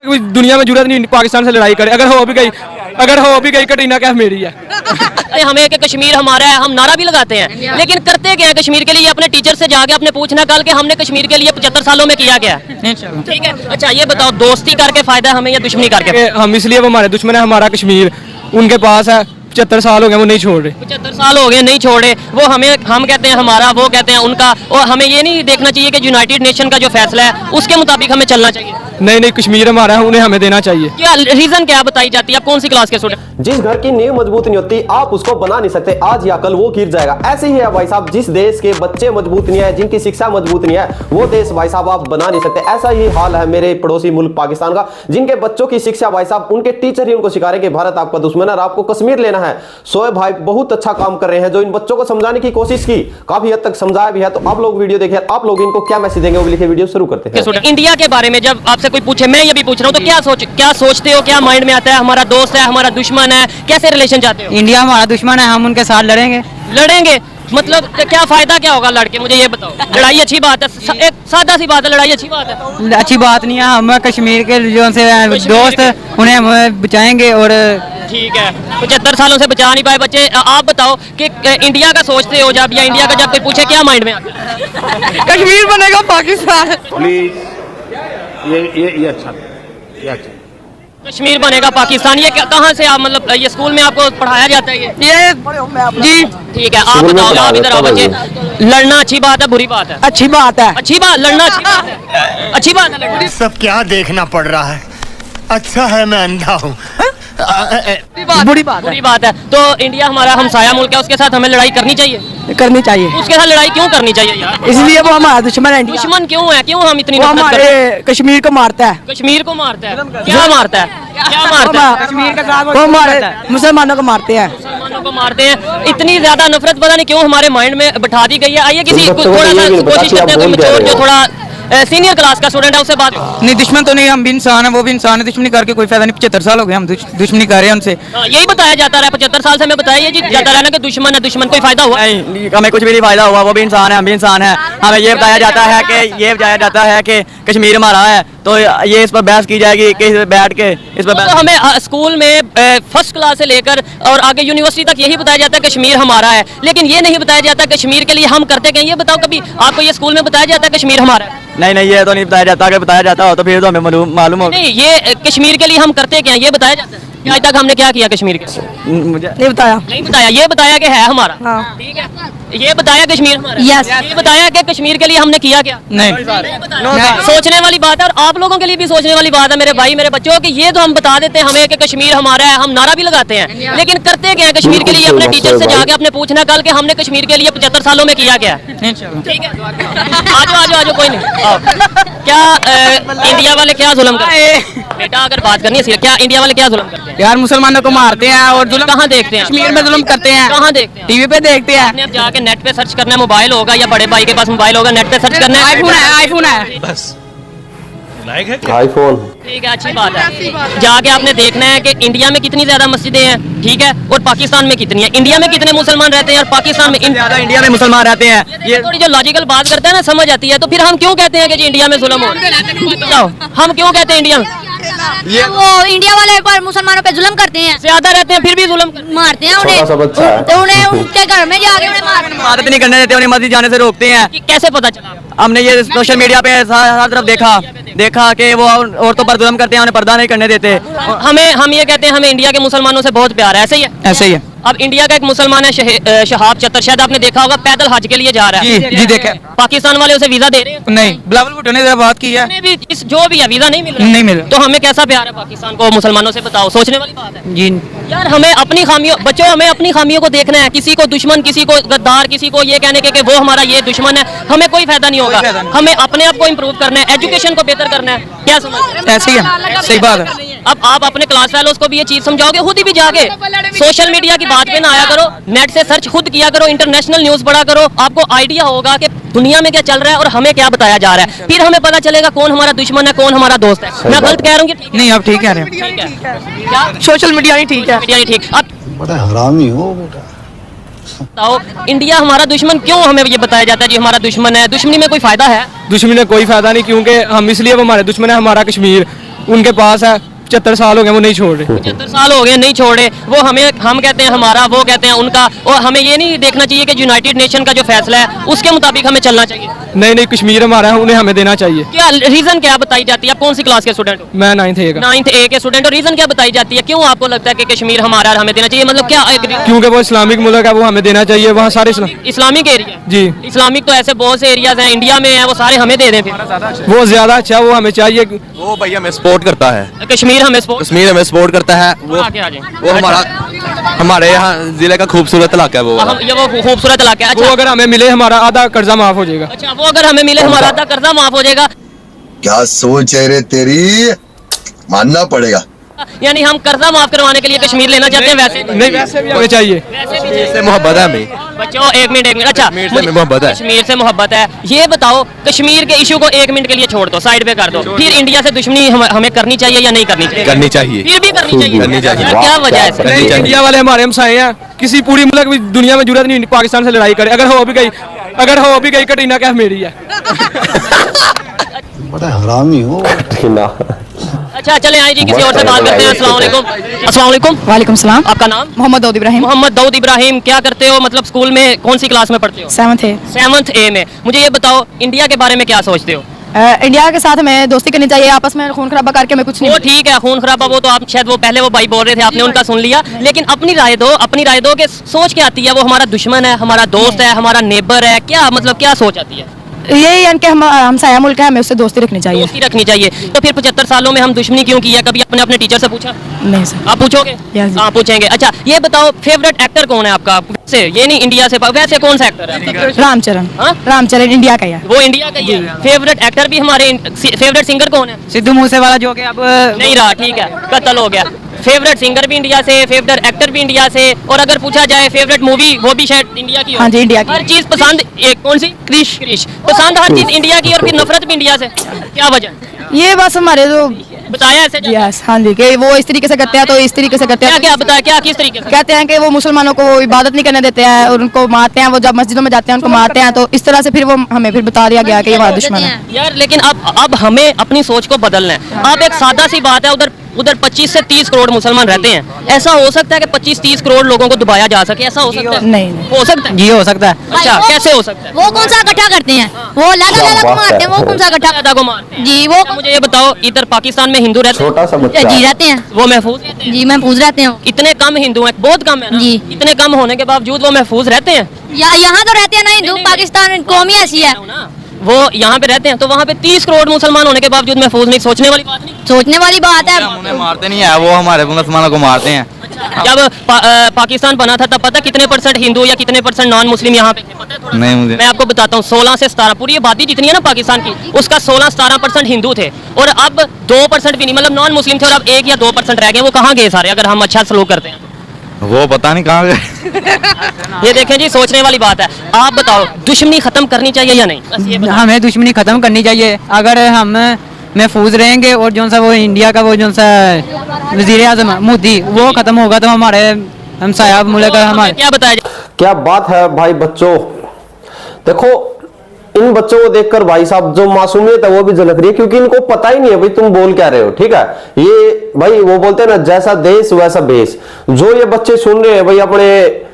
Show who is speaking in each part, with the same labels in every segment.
Speaker 1: कोई दुनिया में जरूरत नहीं पाकिस्तान से लड़ाई करे, अगर हो भी गई कटरीना कैफ मेरी है।
Speaker 2: हमें कि कश्मीर हमारा है, हम नारा भी लगाते हैं, लेकिन करते क्या है कश्मीर के लिए? अपने टीचर से जाके अपने पूछना कल के हमने कश्मीर के लिए 75 सालों में किया गया। ठीक है, अच्छा ये बताओ दोस्ती करके फायदा हमें या दुश्मनी करके?
Speaker 1: हम इसलिए वो हमारे दुश्मन है, हमारा कश्मीर उनके पास है, 75 साल हो गए वो नहीं छोड़ रहे।
Speaker 2: 75 साल हो गए नहीं छोड़े, वो हम कहते हैं हमारा, वो कहते हैं उनका। और हमें ये नहीं देखना चाहिए कि यूनाइटेड नेशन का जो फैसला है उसके मुताबिक हमें चलना चाहिए।
Speaker 1: नहीं कश्मीर हमारा है, उन्हें हमें देना चाहिए।
Speaker 2: क्या रीजन क्या बताई जाती है? आप कौन सी क्लास के स्टूडेंट?
Speaker 3: जिस घर की नींव मजबूत नहीं होती आप उसको बना नहीं सकते, आज या कल वो गिर जाएगा। ऐसे ही है भाई साहब, जिस देश के बच्चे मजबूत नहीं है, जिनकी शिक्षा मजबूत नहीं है, वो देश भाई साहब आप बना नहीं सकते। ऐसा ही हाल है मेरे पड़ोसी मुल्क पाकिस्तान का, जिनके बच्चों की शिक्षा भाई साहब उनके टीचर ही उनको सिखा रहे कि भारत आपका दुश्मन है और आपको कश्मीर लेना है। शोएब भाई बहुत अच्छा काम कर रहे हैं, जो इन बच्चों को समझाने की कोशिश की, काफी हद तक समझाया भी है। तो आप लोग वीडियो देखिए, आप लोग इनको क्या मैसेज देंगे वो भी लिखे। वीडियो शुरू करते हैं।
Speaker 2: इंडिया के बारे में जब आपसे कोई पूछे, मैं ये भी पूछ रहा हूँ, तो क्या सोचते हो, क्या माइंड में आता है? हमारा दोस्त है, हमारा दुश्मन है, कैसे रिलेशन चाहते हो?
Speaker 4: इंडिया हमारा दुश्मन है, हम उनके साथ लड़ेंगे।
Speaker 2: मतलब क्या फायदा क्या होगा लड़के? मुझे ये बताओ। लड़ाई अच्छी बात है, एक सादा सी बात है, लड़ाई अच्छी बात है?
Speaker 4: अच्छी बात नहीं है, हम कश्मीर के जो से दोस्त उन्हें हम बचाएंगे। और
Speaker 2: ठीक है, 75 सालों से बचा नहीं पाए बच्चे। आप बताओ कि इंडिया का सोचते हो जब, या इंडिया का जब कोई पूछे क्या माइंड में आता है?
Speaker 4: कश्मीर बनेगा पाकिस्तान।
Speaker 5: प्लीज ये अच्छा
Speaker 2: कश्मीर बनेगा पाकिस्तान, ये कहाँ से आप, मतलब ये स्कूल में आपको पढ़ाया जाता है? ये जी ठीक है, आप बताओ, आप इधर आओ बच्चे। लड़ना अच्छी बात है बुरी बात है?
Speaker 4: अच्छी बात है।
Speaker 2: अच्छी बात, लड़ना अच्छी बात है, अच्छी बात है लड़ना।
Speaker 6: सब क्या देखना पड़ रहा है? अच्छा है मैं अंधा हूँ।
Speaker 4: बुरी बात
Speaker 2: है। तो इंडिया हमारा हमसाया मुल्क है, उसके साथ हमें लड़ाई करनी चाहिए? उसके साथ लड़ाई क्यों करनी चाहिए यार?
Speaker 4: इसलिए वो हमारा दुश्मन है।
Speaker 2: दुश्मन क्यों है? क्यों हम इतनी
Speaker 4: वो
Speaker 2: नफरत करते हैं?
Speaker 4: हमारे कश्मीर को मारता है।
Speaker 2: कश्मीर को मारता है? क्या मारता है? क्या मारता है?
Speaker 4: कश्मीर के साथ वो हमारे मुसलमानों को मारते हैं।
Speaker 2: मुसलमानों को मारते हैं। इतनी ज्यादा नफरत पता नहीं क्यों हमारे माइंड में बैठा दी गई है। आइए किसी थोड़ा सा कोशिश करते हैं, कोई मैच्योर जो थोड़ा सीनियर क्लास का स्टूडेंट है उससे बात।
Speaker 4: नहीं दुश्मन तो नहीं, हम भी इंसान है, वो भी इंसान है। दुश्मनी करके कोई फायदा नहीं, 75 साल हो गए हम दुश्मनी कर रहे हैं उनसे।
Speaker 2: यही बताया जाता है 75 साल से हमें बताया जी जाता रहना कि दुश्मन है, दुश्मन कोई फायदा हुआ?
Speaker 4: नहीं, हमें कुछ भी नहीं फायदा हुआ। वो भी इंसान है, हम भी इंसान है। हमें ये बताया जाता है कि कश्मीर हमारा है, तो ये इस पर बहस की जाएगी कि बैठ के इस पर
Speaker 2: तो हमें स्कूल में फर्स्ट क्लास से लेकर और आगे यूनिवर्सिटी तक यही बताया जाता है कश्मीर हमारा है, लेकिन ये नहीं बताया जाता कश्मीर के लिए हम करते क्या? ये बताओ, कभी आपको ये स्कूल में बताया जाता है कश्मीर हमारा है?
Speaker 4: नहीं ये तो नहीं बताया जाता। अगर बताया जाता हो तो फिर तो हमें मालूम हो।
Speaker 2: नहीं, ये कश्मीर के लिए हम करते क्या ये बताया जाता है? आज तक हमने क्या किया कश्मीर के?
Speaker 4: मुझे नहीं बताया।
Speaker 2: ये बताया कि है हमारा।
Speaker 4: हाँ।
Speaker 2: ठीक है, ये बताया कश्मीर हमारा।
Speaker 4: यस।
Speaker 2: ये बताया कि कश्मीर के लिए हमने किया क्या?
Speaker 4: नहीं।
Speaker 2: सोचने वाली बात है, और आप लोगों के लिए भी सोचने वाली बात है मेरे भाई मेरे बच्चों, कि ये तो हम बता देते हैं हमें कि कश्मीर हमारा है, हम नारा भी लगाते हैं, लेकिन करते क्या है कश्मीर के लिए? अपने टीचर से जाके अपने पूछना कल के हमने कश्मीर के लिए 75 सालों में किया क्या? ठीक है, आजो कोई नहीं। क्या इंडिया वाले क्या जुल्म करते हैं? बेटा अगर बात करनी है, क्या इंडिया वाले क्या जुल्म करते हैं?
Speaker 4: यार मुसलमानों को मारते हैं और जुल्म
Speaker 2: कहाँ देखते हैं?
Speaker 4: कश्मीर में जुल्म करते हैं।
Speaker 2: कहाँ देखते हैं?
Speaker 4: टीवी पे देखते हैं।
Speaker 2: आपने अब जाके नेट पे सर्च करना है, मोबाइल होगा या बड़े भाई के पास मोबाइल होगा, नेट पे सर्च करना है।
Speaker 4: आईफोन है
Speaker 5: बस लाइक है
Speaker 3: आईफोन।
Speaker 2: ठीक है, अच्छी बात है। जाके आपने देखना है कि इंडिया में कितनी ज्यादा मस्जिदें हैं, ठीक है, और पाकिस्तान में कितनी है। इंडिया में कितने मुसलमान रहते हैं और पाकिस्तान में
Speaker 4: ज्यादा इंडिया में मुसलमान रहते हैं।
Speaker 2: ये थोड़ी जो लॉजिकल बात करते हैं ना, समझ आती है। तो फिर हम क्यों कहते हैं कि जी इंडिया में जुल्म हो रहा है? हम क्यों कहते हैं इंडिया में?
Speaker 7: वो इंडिया वाले पर मुसलमानों पे जुल्म करते हैं,
Speaker 2: ज्यादा रहते हैं फिर भी जुल्म
Speaker 7: मारते हैं उन्हें उनके घर में जाके उन्हें
Speaker 4: इबादत नहीं करने देते, उन्हें मस्जिद जाने से रोकते हैं।
Speaker 2: कैसे पता चला?
Speaker 4: हमने ये सोशल मीडिया पे हर तरफ देखा कि वो औरतों पर जुल्म करते हैं, उन्हें पर्दा नहीं करने देते।
Speaker 2: हम ये कहते हैं हमें इंडिया के मुसलमानों से बहुत प्यार है, ऐसे ही है?
Speaker 4: ऐसे ही है।
Speaker 2: अब इंडिया का एक मुसलमान है शहाब चतर, शायद आपने देखा होगा, पैदल हज के लिए जा रहा है।
Speaker 4: जी देखे।
Speaker 2: पाकिस्तान वाले उसे वीजा दे रहे हैं?
Speaker 4: नहीं, बिलावल भुट्टो ने बात की है।
Speaker 2: भी जो भी है वीजा नहीं मिल रहा।
Speaker 4: नहीं मिल रहा।
Speaker 2: तो हमें कैसा प्यार है पाकिस्तान को मुसलमानों से? बताओ, सोचने वाली बात है
Speaker 4: जी।
Speaker 2: यार हमें अपनी खामियों, बच्चों हमें अपनी खामियों को देखना है। किसी को दुश्मन, किसी को गद्दार, किसी को ये कहने के वो हमारा ये दुश्मन है, हमें कोई फायदा नहीं होगा। हमें अपने आप को इम्प्रूव करना है, एजुकेशन को बेहतर करना है। क्या समझते हैं?
Speaker 4: ऐसे ही है, सही बात है।
Speaker 2: अब आप अपने क्लास फेलोज को भी ये चीज समझाओगे, खुद ही भी जाके सोशल मीडिया की बात पे ना आया करो, नेट से सर्च खुद किया करो, इंटरनेशनल न्यूज पढ़ा करो, आपको आइडिया होगा कि दुनिया में क्या चल रहा है और हमें क्या बताया जा रहा है। फिर हमें पता चलेगा कौन हमारा दुश्मन है, कौन हमारा दोस्त है। मैं गलत कह रहा हूँ कि
Speaker 4: नहीं? आप ठीक कह रहे हैं।
Speaker 2: क्या
Speaker 4: सोशल मीडिया ही ठीक है?
Speaker 2: मीडिया ही ठीक। अब
Speaker 5: बड़ा हरामी हो बेटा।
Speaker 2: बताओ, इंडिया हमारा दुश्मन क्यों हमें ये बताया जाता है जी हमारा दुश्मन है? दुश्मनी में कोई फायदा है?
Speaker 1: दुश्मनी में कोई फायदा नहीं, क्योंकि हम इसलिए वो हमारे दुश्मन है, हमारा कश्मीर उनके पास है, 75 साल हो गए वो नहीं छोड़ रहे।
Speaker 2: 75 साल हो गए नहीं छोड़ रहे, वो हम कहते हैं हमारा, वो कहते हैं उनका, और हमें ये नहीं देखना चाहिए कि यूनाइटेड नेशन का जो फैसला है उसके मुताबिक हमें चलना चाहिए।
Speaker 1: नहीं कश्मीर हमारा है, उन्हें हमें देना चाहिए।
Speaker 2: क्या रीजन क्या बताई जाती है? आप कौन सी क्लास के स्टूडेंट हो?
Speaker 1: मैं 9th A का।
Speaker 2: 9th A के स्टूडेंट हो। रीजन क्या बताई जाती है, क्यों आपको लगता है कि कश्मीर हमारा और हमें देना चाहिए? मतलब क्या
Speaker 1: क्योंकि वो इस्लामिक मुल्क है, वो हमें देना चाहिए। वहाँ सारे
Speaker 2: इस्लामिक एरिया
Speaker 1: जी,
Speaker 2: इस्लामिक तो ऐसे बहुत से एरियाज हैं इंडिया में है, वो सारे हमें दे दें फिर।
Speaker 1: वो ज्यादा अच्छा, वो हमें चाहिए।
Speaker 8: वो भाई हमें सपोर्ट करता है,
Speaker 2: कश्मीर हमें
Speaker 8: सपोर्ट करता है। वो
Speaker 2: आगे आ जाए।
Speaker 8: वो हमारे यहाँ जिले का खूबसूरत इलाका है वो वाला।
Speaker 2: ये वो खूबसूरत इलाका है।
Speaker 1: वो
Speaker 2: अच्छा,
Speaker 1: अगर हमें मिले हमारा आधा कर्जा माफ हो जाएगा।
Speaker 2: अच्छा, वो अगर हमें मिले हमारा आधा कर्जा माफ हो जाएगा।
Speaker 6: क्या सोच है रे तेरी, मानना पड़ेगा।
Speaker 2: यानी हम कर्जा माफ करवाने के लिए कश्मीर लेना चाहते हैं? वैसे
Speaker 1: नहीं, वैसे भी हमें चाहिए।
Speaker 8: से मोहब्बत है हमें
Speaker 2: बच्चों, एक मिनट। अच्छा,
Speaker 8: कश्मीर से मोहब्बत है।
Speaker 2: कश्मीर से मोहब्बत है। ये बताओ, कश्मीर के इशू को 1 मिनट के लिए छोड़ दो, साइड पे कर दो, फिर इंडिया से दुश्मनी हमें करनी चाहिए या नहीं करनी चाहिए?
Speaker 8: करनी चाहिए।
Speaker 2: फिर भी करनी चाहिए।
Speaker 8: करनी चाहिए।
Speaker 2: यार, क्या वजह है इसकी?
Speaker 8: करनी चाहिए।
Speaker 1: इंडिया वाले हमारे हमसाए हैं, किसी पूरी मुल्क भी दुनिया में जरूरत नहीं पाकिस्तान से लड़ाई करे। अगर हो भी गई कटरीना कैफ मेरी है।
Speaker 5: बड़ा हरामी हो।
Speaker 2: अच्छा, चले आए जी, किसी और से बात करते हैं। अस्सलाम वालेकुम। अस्सलाम वालेकुम।
Speaker 9: वालेकुम सलाम।
Speaker 2: आपका नाम?
Speaker 9: मोहम्मद दाऊद इब्राहिम।
Speaker 2: मोहम्मद दाऊद इब्राहिम। क्या करते हो, मतलब स्कूल में कौन सी क्लास में पढ़ते हो?
Speaker 9: 7th A।
Speaker 2: 7th A में। मुझे ये बताओ, इंडिया के बारे में क्या सोचते हो?
Speaker 9: इंडिया के साथ हमें दोस्ती करनी चाहिए, आपस में खून खराबा करके हमें कुछ नहीं।
Speaker 2: वो ठीक है, खून खराबा, वो तो आप शायद वो पहले वो भाई बोल रहे थे, आपने उनका सुन लिया, लेकिन अपनी राय दो कि सोच क्या आती है? वो हमारा दुश्मन है, हमारा दोस्त है, हमारा नेबर है, क्या मतलब क्या सोच आती है?
Speaker 9: यही है कि हम साया मुल्क है, हमें उससे दोस्ती रखनी चाहिए।
Speaker 2: दोस्ती रखनी चाहिए। तो फिर 75 सालों में हम दुश्मनी क्यों की है? कभी अपने अपने टीचर से पूछा?
Speaker 9: नहीं सर।
Speaker 2: आप पूछोगे?
Speaker 9: Yes, जी।
Speaker 2: हाँ, पूछेंगे। अच्छा, ये बताओ, फेवरेट एक्टर कौन है आपका? से ये नहीं इंडिया से, वैसे कौन सा एक्टर है?
Speaker 9: रामचरण।
Speaker 2: हाँ?
Speaker 9: रामचरण इंडिया का है।
Speaker 2: वो इंडिया का ही है। फेवरेट एक्टर भी हमारे, फेवरेट सिंगर कौन है?
Speaker 4: सिद्धू मूसेवाला जो कि अब
Speaker 2: नहीं रहा, ठीक है, कत्ल हो गया। फेवरेट सिंगर भी इंडिया से, फेवरेट एक्टर भी इंडिया से, और अगर पूछा जाए फेवरेट मूवी, वो भी शायद इंडिया की हो।
Speaker 9: हाँ जी, इंडिया की।
Speaker 2: हर चीज पसंद, एक कौन सी? क्रिश पसंद, हर चीज इंडिया की, और फिर नफरत भी इंडिया से। क्या वजह?
Speaker 9: ये बस हमारे जो
Speaker 2: बताया ऐसे जाके?
Speaker 9: यस, हाँ जी, कि वो इस तरीके से करते हैं तो इस तरीके से करते
Speaker 2: क्या
Speaker 9: हैं।
Speaker 2: क्या बताया, क्या किस तरीके से?
Speaker 9: कहते हैं कि वो मुसलमानों को वो इबादत नहीं करने देते हैं और उनको मारते हैं, वो जब मस्जिदों में जाते हैं उनको मारते हैं, तो इस तरह से फिर वो हमें फिर बता दिया गया कि ये हमारा दुश्मन है।
Speaker 2: यार, लेकिन अब हमें अपनी सोच को बदलना है। अब एक सादा सी बात है, उधर 25 से 30 करोड़ मुसलमान रहते हैं। ऐसा हो सकता है कि 25-30 करोड़ लोगों को दबाया जा सके? ऐसा हो सकता है?
Speaker 9: नहीं।
Speaker 2: हो सकता है?
Speaker 4: जी हो सकता है।
Speaker 2: अच्छा, कैसे हो सकता है?
Speaker 7: वो कौन सा इकट्ठा करते हैं? वो लाला को मारते हैं, वो कौन सा इकट्ठा?
Speaker 2: दादा को मारते हैं।
Speaker 7: जी, वो
Speaker 2: मुझे ये बताओ, इधर पाकिस्तान में हिंदू रहते हैं?
Speaker 3: छोटा सा बच्चा
Speaker 7: जी रहते हैं।
Speaker 2: वो महफूज रहते हैं?
Speaker 7: जी महफूज रहते हैं।
Speaker 2: इतने कम हिंदू हैं, बहुत कम है ना?
Speaker 7: जी।
Speaker 2: इतने कम होने के बावजूद वो महफूज रहते हैं?
Speaker 7: यहाँ तो रहते हैं ना हिंदू, पाकिस्तान कौम ही ऐसी है।
Speaker 2: वो यहाँ पे रहते हैं, तो वहाँ पे 30 करोड़ मुसलमान होने के बावजूद महफूज नहीं? सोचने वाली बात नहीं?
Speaker 7: सोचने वाली बात है।
Speaker 4: उन्हें मारते नहीं है, वो हमारे मुसलमानों को मारते हैं।
Speaker 2: जब पाकिस्तान बना था तब पता कितने % हिंदू या कितने % नॉन मुस्लिम यहाँ पे थे? पता है थोड़ा?
Speaker 4: नहीं मुझे।
Speaker 2: मैं आपको बताता हूँ, 16 से 17, पूरी आबादी जितनी है ना पाकिस्तान की, उसका 16-17% हिंदू थे, और अब 2% भी नहीं, मतलब नॉन मुस्लिम थे, और अब 1 या 2% रह गए। वो कहाँ गए सारे, अगर हम अच्छा सलूक करते हैं?
Speaker 8: वो पता नहीं कहाँ गए।
Speaker 2: ये देखें जी, सोचने वाली बात है। आप बताओ, दुश्मनी खत्म करनी चाहिए या नहीं? बस ये बताओ।
Speaker 4: हमें दुश्मनी खत्म करनी चाहिए। अगर हम महफूज रहेंगे और जो सा वो इंडिया का वो जो सा वजीर आजम मोदी वो खत्म होगा तो हमारे हमसाया मुल्क हमारे
Speaker 2: क्या बताया जाए?
Speaker 3: क्या बात है भाई बच्चों। देखो, इन बच्चों को देखकर भाई साहब जो मासूमियत है वो भी झलक रही है, क्योंकि इनको पता ही नहीं है भाई तुम बोल क्या रहे हो। ठीक है, ये भाई वो बोलते हैं ना, जैसा देश वैसा भेष। जो ये बच्चे सुन रहे हैं भाई, अपने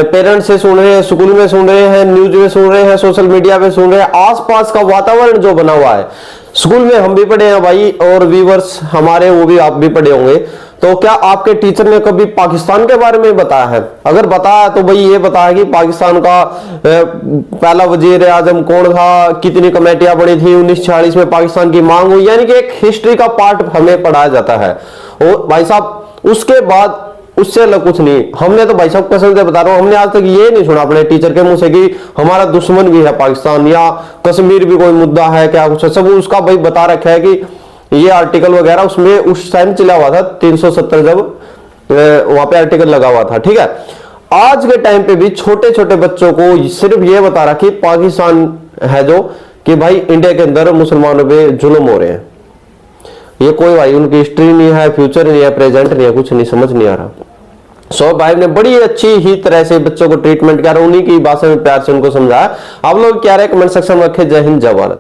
Speaker 3: पेरेंट्स से सुन रहे हैं, स्कूल में सुन रहे हैं, न्यूज में सुन रहे हैं, सोशल मीडिया पे सुन रहे हैं, आसपास का वातावरण जो बना हुआ है। स्कूल में हम भी पढ़े हैं भाई, और व्यूअर्स हमारे वो भी आप भी पढ़े होंगे। तो क्या आपके टीचर ने कभी पाकिस्तान के बारे में बताया है? अगर बताया तो भाई ये बताया कि पाकिस्तान का पहला वजीर आजम कौन था, कितनी कमेटियां बनी थी, 1946 में पाकिस्तान की मांग हुई, यानी कि एक हिस्ट्री का पार्ट हमें पढ़ाया जाता है। और भाई साहब उसके बाद उससे अलग कुछ नहीं। हमने तो भाई साहब कसम से बता रहा हूं, हमने आज तक ये नहीं सुना अपने टीचर के मुंह से कि हमारा दुश्मन भी है पाकिस्तान, या कश्मीर भी कोई मुद्दा है, क्या कुछ है। सब उसका भाई बता रखा है कि ये आर्टिकल वगैरह उसमें उस टाइम चला हुआ था 370 जब वहां पे आर्टिकल लगा हुआ था। ठीक है, आज के टाइम पे भी छोटे छोटे बच्चों को सिर्फ ये बता रहा कि पाकिस्तान है जो कि भाई इंडिया के अंदर मुसलमानों पे जुल्म हो रहे हैं। ये कोई भाई उनकी हिस्ट्री नहीं है, फ्यूचर नहीं है, प्रेजेंट नहीं है, कुछ नहीं समझ नहीं आ रहा। सो भाई ने बड़ी अच्छी ही तरह से बच्चों को ट्रीटमेंट किया, उन्हीं की भाषा में प्यार से उनको समझाया। आप लोग क्या रहे कमेंट सेक्शन में रखे। जय हिंद, जय भारत।